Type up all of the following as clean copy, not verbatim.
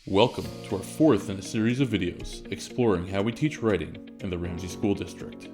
Welcome to our fourth in a series of videos exploring how we teach writing in the Ramsey School District.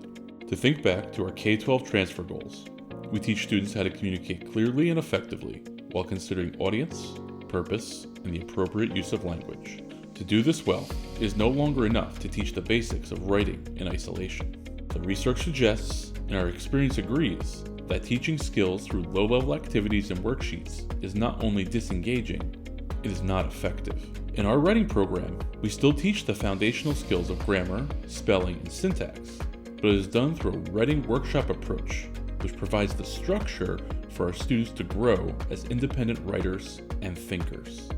To think back to our K-12 transfer goals, we teach students how to communicate clearly and effectively while considering audience, purpose, and the appropriate use of language. To do this well, it is no longer enough to teach the basics of writing in isolation. The research suggests, and our experience agrees, that teaching skills through low-level activities and worksheets is not only disengaging, it is not effective. In our writing program, we still teach the foundational skills of grammar, spelling, and syntax, but it is done through a writing workshop approach, which provides the structure for our students to grow as independent writers and thinkers.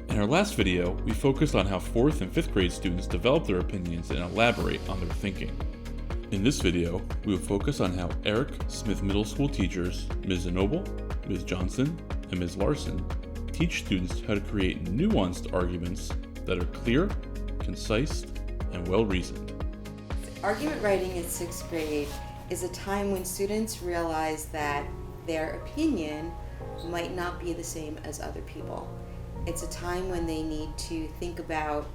In our last video, we focused on how 4th and 5th grade students develop their opinions and elaborate on their thinking. In this video, we will focus on how Eric Smith Middle School teachers, Ms. Zinhobl, Ms. Johnson, and Ms. Larsen teach students how to create nuanced arguments that are clear, concise, and well-reasoned. Argument writing in 6th grade is a time when students realize that their opinion might not be the same as other people. It's a time when they need to think about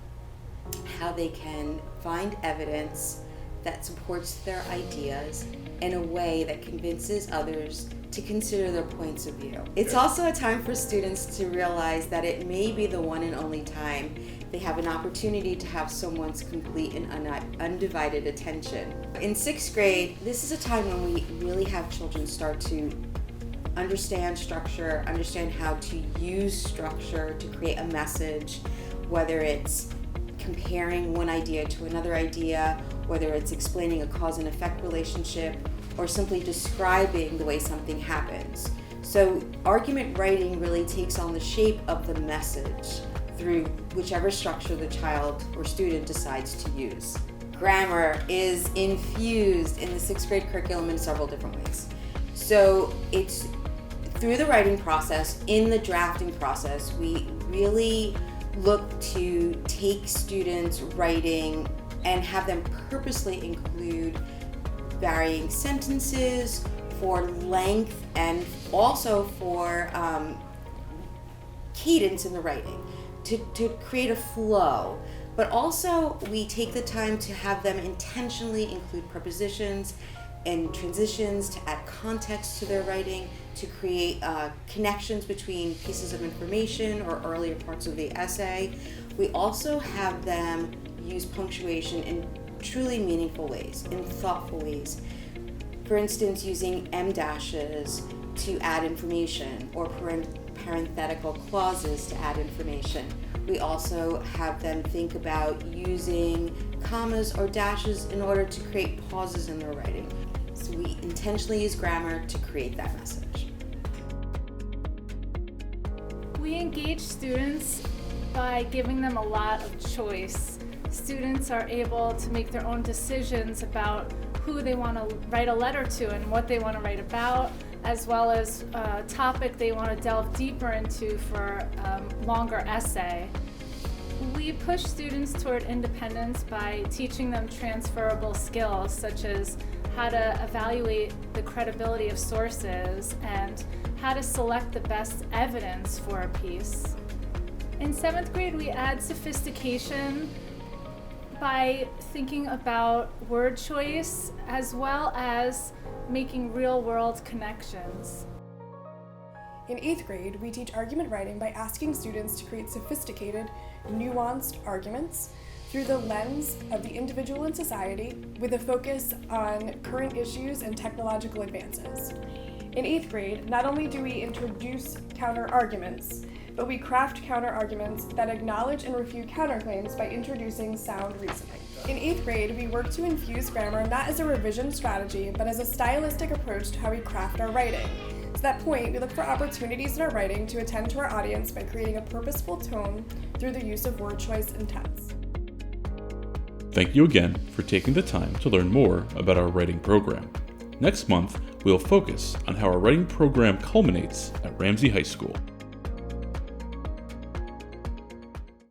how they can find evidence that supports their ideas in a way that convinces others to consider their points of view. It's also a time for students to realize that it may be the one and only time they have an opportunity to have someone's complete and undivided attention. In 6th grade, this is a time when we really have children start to understand structure, understand how to use structure to create a message, whether it's comparing one idea to another idea, whether it's explaining a cause and effect relationship, or simply describing the way something happens. So argument writing really takes on the shape of the message through whichever structure the child or student decides to use. Grammar is infused in the 6th grade curriculum in several different ways. So it's through the writing process, in the drafting process, we really look to take students' writing and have them purposely include varying sentences for length and also for cadence in the writing to create a flow. But also we take the time to have them intentionally include prepositions and transitions to add context to their writing, to create connections between pieces of information or earlier parts of the essay. We also have them use punctuation in truly meaningful ways, in thoughtful ways. For instance, using em dashes to add information or parenthetical clauses to add information. We also have them think about using commas or dashes in order to create pauses in their writing. So we intentionally use grammar to create that message. We engage students by giving them a lot of choice. Students are able to make their own decisions about who they want to write a letter to and what they want to write about, as well as a topic they want to delve deeper into for a longer essay. We push students toward independence by teaching them transferable skills, such as how to evaluate the credibility of sources and how to select the best evidence for a piece. In 7th grade, we add sophistication by thinking about word choice as well as making real-world connections. In 8th grade, we teach argument writing by asking students to create sophisticated, nuanced arguments through the lens of the individual in society with a focus on current issues and technological advances. In 8th grade, not only do we introduce counter-arguments, but we craft counter-arguments that acknowledge and refute counterclaims by introducing sound reasoning. In 8th grade, we work to infuse grammar not as a revision strategy, but as a stylistic approach to how we craft our writing. To that point, we look for opportunities in our writing to attend to our audience by creating a purposeful tone through the use of word choice and tense. Thank you again for taking the time to learn more about our writing program. Next month, we'll focus on how our writing program culminates at Ramsey High School.